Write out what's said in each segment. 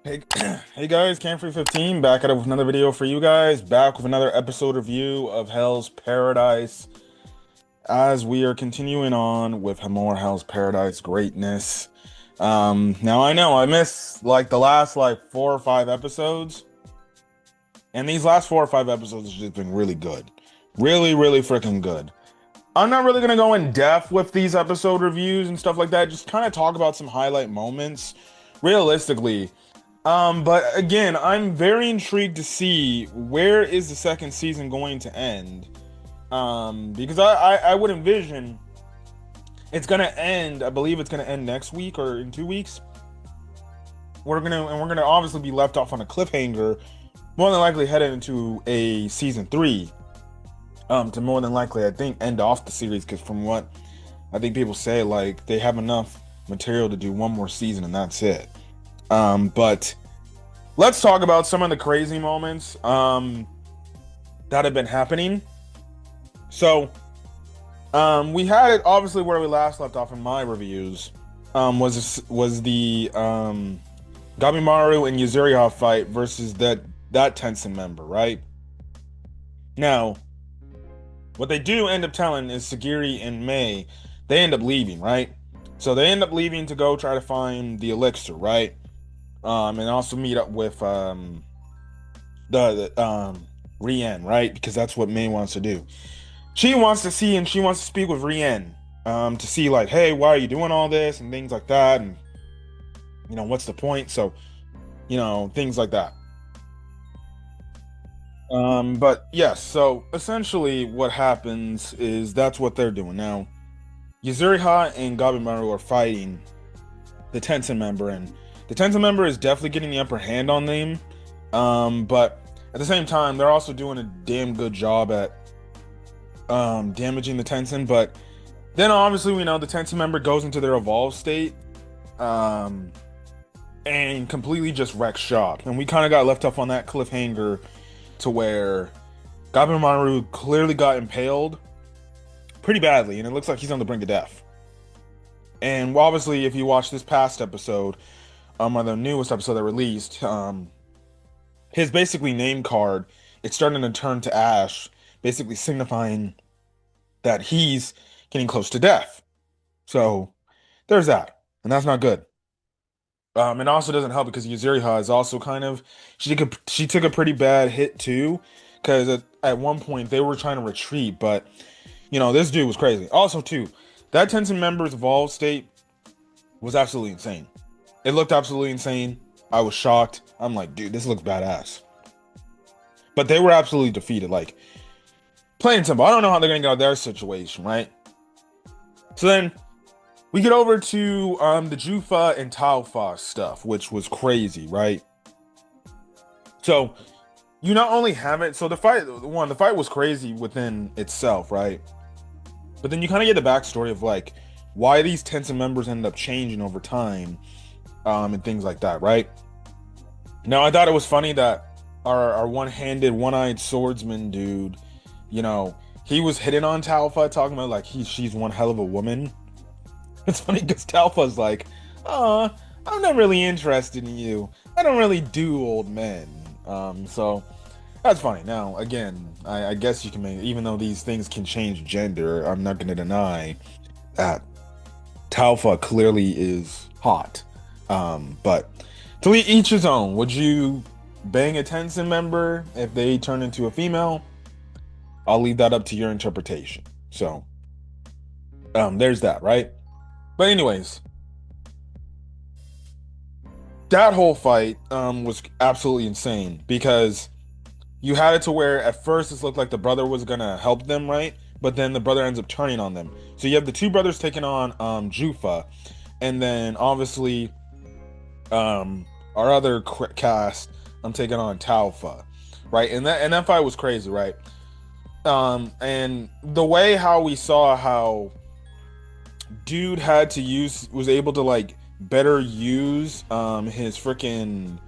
Hey, hey guys, Camfrey15 back at it with another video for you guys. Back with another episode review of Hell's Paradise. As we are continuing on with more Hell's Paradise greatness. Now I know I missed like the last like 4 or 5 episodes, and these last 4 or 5 episodes have just been really good, really, really freaking good. I'm not really gonna go in depth with these episode reviews and stuff like that. Just kind of talk about some highlight moments. Realistically. But again, I'm very intrigued to see where is the second season going to end. Because I would envision it's gonna end. I believe it's gonna end next week or in 2 weeks. We're gonna obviously be left off on a cliffhanger, more than likely headed into a season three. To more than likely, I think, end off the series, because from what I think people say, like they have enough material to do one more season and that's it. But let's talk about some of the crazy moments that have been happening. So, we had it obviously where we last left off in my reviews. Was the Gabimaru and Yuzuriha fight versus that Tenzin member, right? Now, what they do end up telling is Sagiri and Mei, they end up leaving, right? So they end up leaving to go try to find the elixir, right? And also meet up with the Rien, right? Because that's what Mei wants to do. She wants to see and she wants to speak with Rien, to see like, hey, why are you doing all this and things like that, and what's the point? So, things like that. But yes, so essentially what happens is that's what they're doing now. Yuzuriha and Gabimaru are fighting the Tenzin member, and the Tenzin member is definitely getting the upper hand on them. But at the same time, they're also doing a damn good job at damaging the Tenzin. But then obviously we know the Tenzin member goes into their evolved state, and completely just wrecks shop. And we kind of got left off on that cliffhanger to where Gabimaru clearly got impaled pretty badly, and it looks like he's on the brink of death. And obviously, if you watch this past episode, or the newest episode that released, his basically name card, it's starting to turn to ash, basically signifying that he's getting close to death. So there's that, and that's not good. It also doesn't help because Yuzuriha is also kind of she took a pretty bad hit too, because at one point they were trying to retreat, but this dude was crazy. Also too, that Tenzin member's evolved state was absolutely insane. It looked absolutely insane. I was shocked. I'm like, dude, this looks badass. But they were absolutely defeated. Like, plain and simple. I don't know how they're gonna get out of their situation, right? So then we get over to the Jufa and Taufa stuff, which was crazy, right? So you not only have it, so the fight was crazy within itself, right? But then you kind of get the backstory of like why these Tenzin members end up changing over time, and things like that, right? Now I thought it was funny that our one-handed, one-eyed swordsman dude, he was hitting on Talfa, talking about like she's one hell of a woman. It's funny because Talfa's like, oh, I'm not really interested in you. I don't really do old men. So that's funny. Now, again, I guess you can make, even though these things can change gender, I'm not going to deny that Talfa clearly is hot. But to each his own. Would you bang a Tenzin member if they turn into a female? I'll leave that up to your interpretation. So, there's that, right? But anyways, that whole fight was absolutely insane because you had it to where at first it looked like the brother was gonna help them, right? But then the brother ends up turning on them. So you have the two brothers taking on Jufa, and then obviously our other cast, I'm taking on Taufa, right? And that fight was crazy, right? And the way how we saw how dude was able to like better use his freaking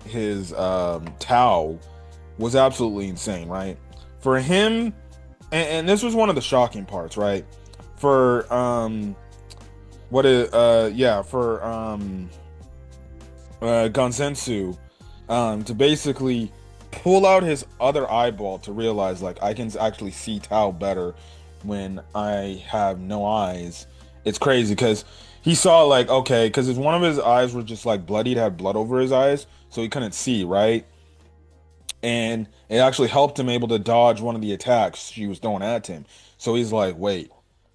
his Tau was absolutely insane, right? For him, and this was one of the shocking parts, right? For what is yeah for Gonsensu, to basically pull out his other eyeball to realize like I can actually see Tao better when I have no eyes. It's crazy because he saw like okay, because one of his eyes were just like bloodied, had blood over his eyes, so he couldn't see, right? And it actually helped him able to dodge one of the attacks she was throwing at him. So he's like, wait,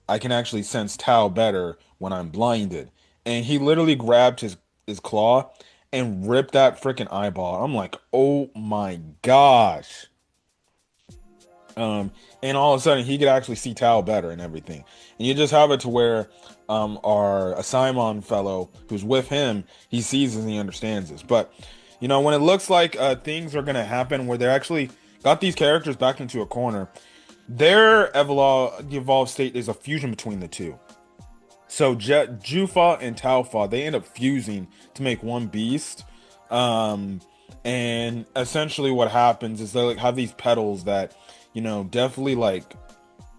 I can actually sense Tao better when I'm blinded. And he literally grabbed his claw and ripped that freaking eyeball. I'm like, oh my gosh. And all of a sudden he could actually see Tao better and everything. And you just have it to where our Simon fellow who's with him, he sees this and he understands this. But when it looks like things are gonna happen where they're actually got these characters back into a corner, their evolved state is a fusion between the two. So Jufa and Taufa, they end up fusing to make one beast. And essentially what happens is they like have these petals that, definitely like,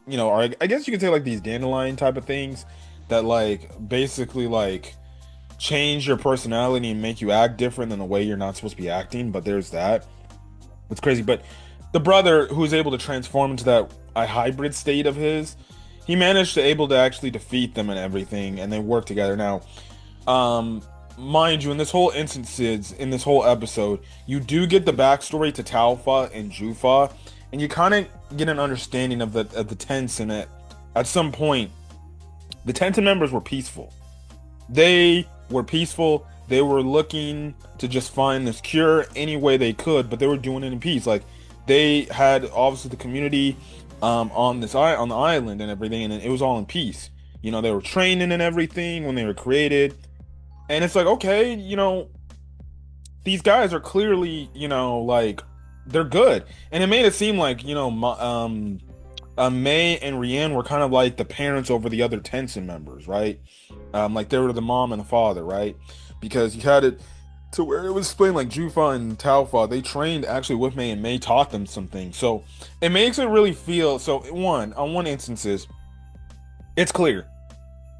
or I guess you could say like these dandelion type of things that like basically like change your personality and make you act different than the way you're not supposed to be acting. But there's that. It's crazy. But the brother who's able to transform into that a hybrid state of his, he managed to able to actually defeat them and everything, and they work together. Now, mind you, in this whole instances, in this whole episode, you do get the backstory to Taufa and Jufa, and you kind of get an understanding of the Tenshin. At some point, the Tenshin members were peaceful. They were peaceful. They were looking to just find this cure any way they could, but they were doing it in peace. Like they had obviously the community on the island and everything, and it was all in peace. They were training and everything when they were created, and it's like okay, these guys are clearly like they're good, and it made it seem like Mei and Rian were kind of like the parents over the other Tenshin members, right? Like they were the mom and the father, right? Because you had it to where it was explained like Jufa and Taufa, they trained actually with Mei, and Mei taught them some things. So it makes it really feel so. On one instances, it's clear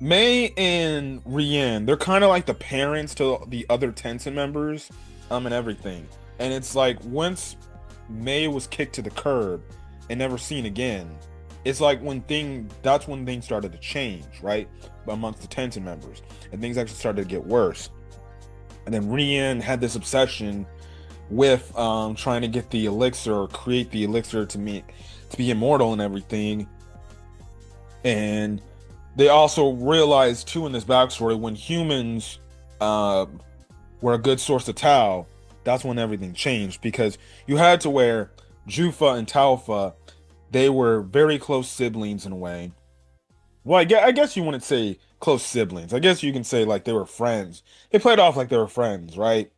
Mei and Rian, they're kind of like the parents to the other Tenshin members, and everything. And it's like once Mei was kicked to the curb and never seen again, it's like that's when things started to change, right? Amongst the Tenshin members, and things actually started to get worse. And then Rian had this obsession with trying to get the elixir or create the elixir to be immortal and everything. And they also realized too in this backstory when humans were a good source of Tao, that's when everything changed, because you had to where Jufa and Taufa, they were very close siblings in a way. Well, I guess you wouldn't say close siblings. I guess you can say like they were friends. They played off like they were friends, right?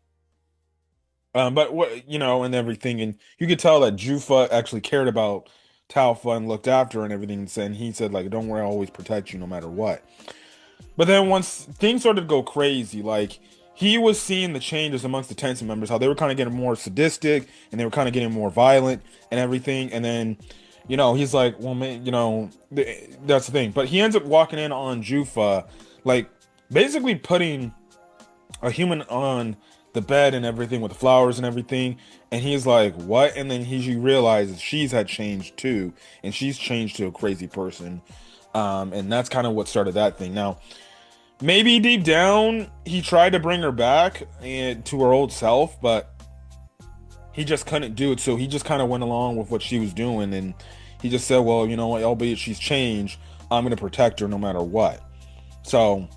But what and everything, and you could tell that Jufa actually cared about Taufa and looked after her and everything. And he said like, "Don't worry, I'll always protect you no matter what." But then once things started to go crazy, like he was seeing the changes amongst the Tenshin members, how they were kind of getting more sadistic and they were kind of getting more violent and everything. And then he's like, well, man, that's the thing. But he ends up walking in on Jufa, like basically putting a human on the bed and everything with the flowers and everything. And he's like, what? And then he realizes she's had changed too. And she's changed to a crazy person. And that's kind of what started that thing. Now, maybe deep down, he tried to bring her back to her old self, but he just couldn't do it. So he just kind of went along with what she was doing, and he just said, well, you know what, albeit she's changed, I'm going to protect her no matter what. So,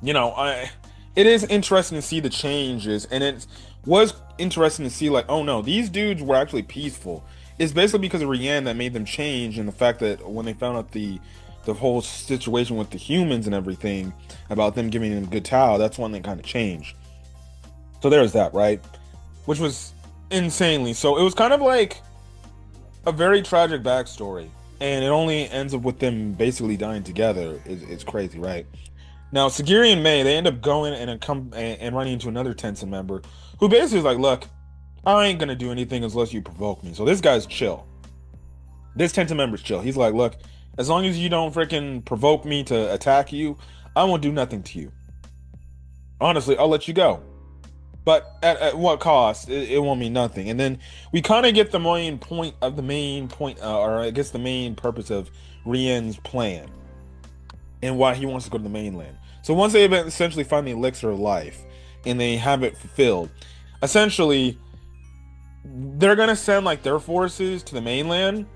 it is interesting to see the changes, and it was interesting to see like, oh no, these dudes were actually peaceful. It's basically because of Rian that made them change, and the fact that when they found out the whole situation with the humans and everything about them giving them good Tao, that's when they kind of changed. So there's that, right? Which was insanely. So it was kind of like a very tragic backstory, and it only ends up with them basically dying together. It's crazy, right? Now Sagiri and Mei, they end up going and running into another Tenshin member who basically is like, look, I ain't gonna do anything unless you provoke me. So this guy's chill. This Tenshin member's chill. He's like, look, as long as you don't freaking provoke me to attack you, I won't do nothing to you. Honestly, I'll let you go. But at what cost? It won't mean nothing. And then we kind of get the main point, or I guess the main purpose of Rien's plan and why he wants to go to the mainland. So once they essentially find the elixir of life and they have it fulfilled, essentially they're gonna send like their forces to the mainland,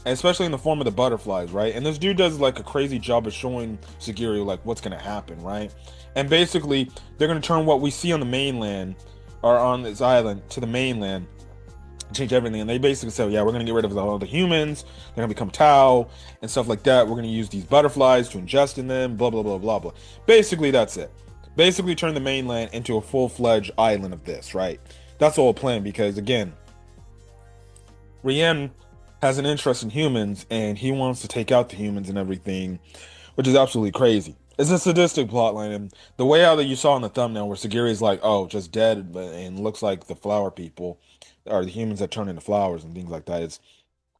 especially in the form of the butterflies, right? And this dude does like a crazy job of showing Sagiri like what's gonna happen, right? And basically they're gonna turn what we see on the mainland or on this island to the mainland, change everything. And they basically say, yeah, we're gonna get rid of all the humans, they're gonna become Tau and stuff like that. We're gonna use these butterflies to ingest in them, blah blah blah blah blah. Basically that's it. Basically turn the mainland into a full-fledged island of this, right? That's the whole plan, because again, Rien has an interest in humans and he wants to take out the humans and everything, which is absolutely crazy. It's a sadistic plotline, and the way out that you saw in the thumbnail where Sagiri's like, oh, just dead, and looks like the flower people are the humans that turn into flowers and things like that. It's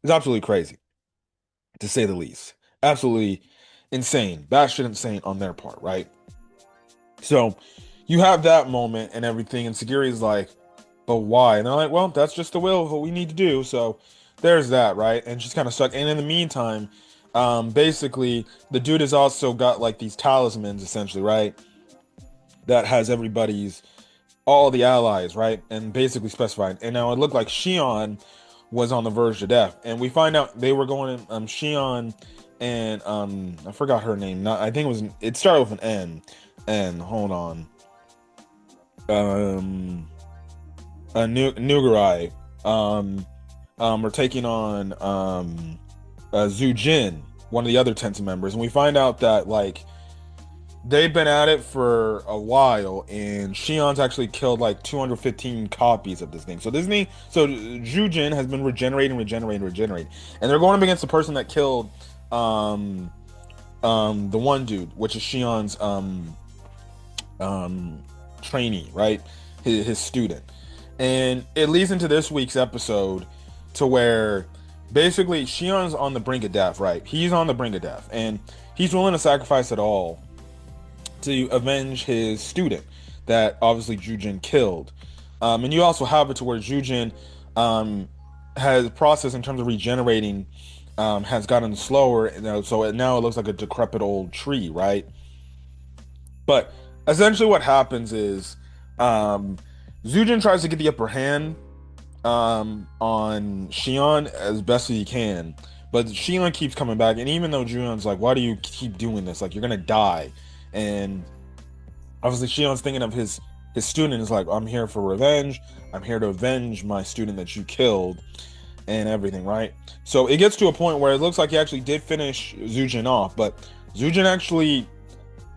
absolutely crazy, to say the least. Absolutely insane. Batshit insane on their part, right? So you have that moment and everything, and Sagiri's like, but why? And they're like, well, that's just the will of what we need to do. So there's that, right? And she's kind of stuck. And in the meantime, basically, the dude has also got like these talismans, essentially, right? That has all the allies, right? And basically specified. And now it looked like Shion was on the verge of death. And we find out they were going, Shion and, I forgot her name. I think it started with an N. And hold on. Nugarai, are taking on Zhu Jin, one of the other Tensei members, and we find out that like they've been at it for a while, and Shion's actually killed like 215 copies of this thing. So Zhu Jin has been regenerating, and they're going up against the person that killed the one dude, which is Shion's trainee, right? His student. And it leads into this week's episode to where basically Shion's on the brink of death, right? He's on the brink of death, and he's willing to sacrifice it all to avenge his student that obviously Zhu Jin killed. And you also have it to where Zhu Jin has process in terms of regenerating has gotten slower, so now it looks like a decrepit old tree, right? But essentially what happens is Zhu Jin tries to get the upper hand on Shion as best as he can, but Shion keeps coming back. And even though Junon's like, why do you keep doing this? Like, you're gonna die. And obviously Shion's thinking of his student is like, I'm here for revenge. I'm here to avenge my student that you killed and everything, right? So it gets to a point where it looks like he actually did finish Zhu Jin off, but Zhu Jin actually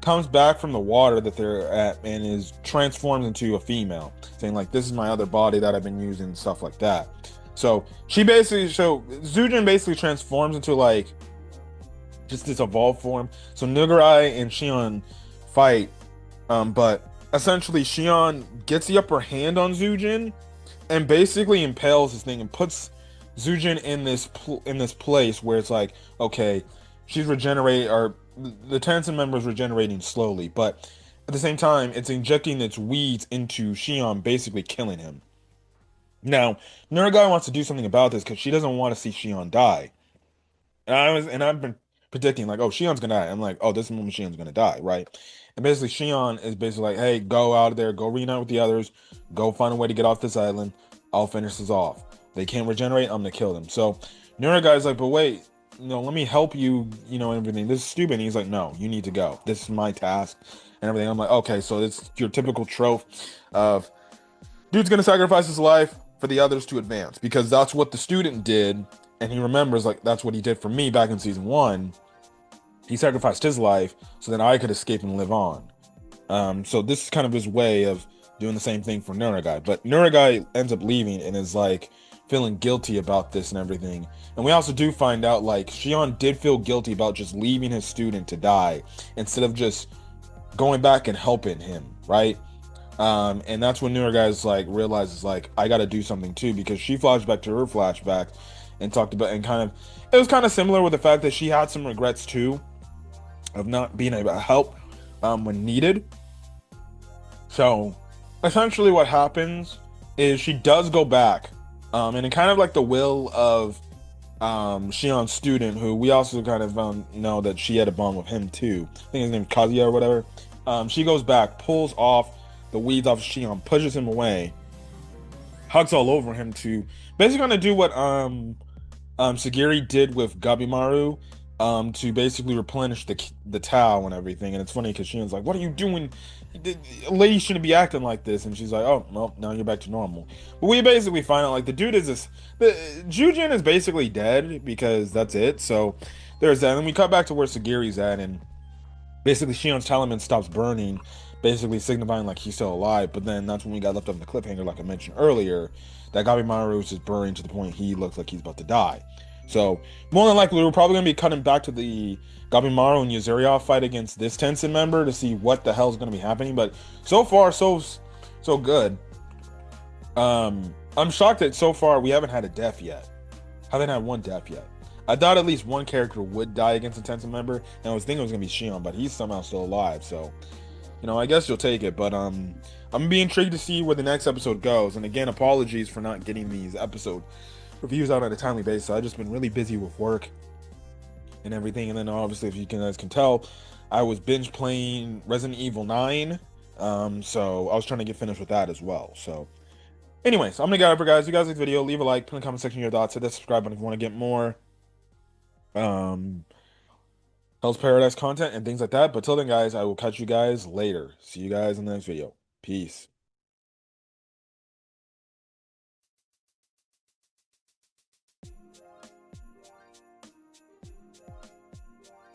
comes back from the water that they're at and is transformed into a female, saying like, this is my other body that I've been using and stuff like that. So Zhu Jin basically transforms into like just this evolved form. So Nugarai and Shion fight, but essentially Shion gets the upper hand on Zhu Jin and basically impales this thing and puts Zhu Jin in this place where it's like, okay, she's regenerating, or the Tensei member is regenerating slowly, but at the same time, it's injecting its weeds into Shion, basically killing him. Now, Nuragai wants to do something about this because she doesn't want to see Shion die. And I've been predicting like, oh, Shion's gonna die. I'm like, oh, this moment Shion's gonna die, right? And basically, Shion is basically like, hey, go out of there, go reunite with the others, go find a way to get off this island. I'll finish this off. They can't regenerate. I'm gonna kill them. So Nuragai's like, but wait. Let me help you, and everything. This is stupid. And he's like, no, you need to go. This is my task and everything. I'm like, okay, so it's your typical trope of dude's gonna sacrifice his life for the others to advance, because that's what the student did, and he remembers like that's what he did for me back in season 1. He sacrificed his life so that I could escape and live on. So this is kind of his way of doing the same thing for Nuragai. But Nuragai ends up leaving and is like feeling guilty about this and everything. And we also do find out like Shion did feel guilty about just leaving his student to die instead of just going back and helping him, right? And that's when Nuragai's like realizes like, I got to do something too, because she flashed back to her flashback and talked about, and it was kind of similar with the fact that she had some regrets too of not being able to help when needed. So essentially what happens is she does go back, and it kind of like the will of Shion's student, who we also kind of know that she had a bond with him too. I think his name's Kazuya or whatever. She goes back, pulls off the weeds off of Shion, pushes him away, hugs all over him to basically gonna do what Sagiri did with Gabimaru, to basically replenish the Tao and everything. And it's funny because Shion's like, "What are you doing? A lady shouldn't be acting like this." And she's like, "Oh, well, now you're back to normal." But we basically find out like the dude is this, the Jujin is basically dead because that's it. So there's that. And then we cut back to where Sagiri's at, and basically Shion's Talaman stops burning, basically signifying like he's still alive. But then that's when we got left up in the cliffhanger, like I mentioned earlier, that Gabimaru is just burning to the point he looks like he's about to die. So more than likely, we're probably gonna be cutting back to the Gabimaru and Yuzuriha fight against this Tensei member to see what the hell is gonna be happening. But so far, so good. I'm shocked that so far we haven't had a death yet. Haven't had one death yet. I thought at least one character would die against a Tensei member, and I was thinking it was gonna be Shion, but he's somehow still alive. So, I guess you'll take it. But I'm gonna be intrigued to see where the next episode goes. And again, apologies for not getting these episode reviews out on a timely basis. I've just been really busy with work and everything. And then obviously, if you guys can tell, I was binge playing Resident Evil 9. So I was trying to get finished with that as well. So anyways, I'm gonna get over, guys. If you guys like the video, leave a like, put in the comment section your thoughts, hit that subscribe button if you want to get more um Hell's Paradise content and things like that. But till then, guys, I will catch you guys later. See you guys in the next video. Peace.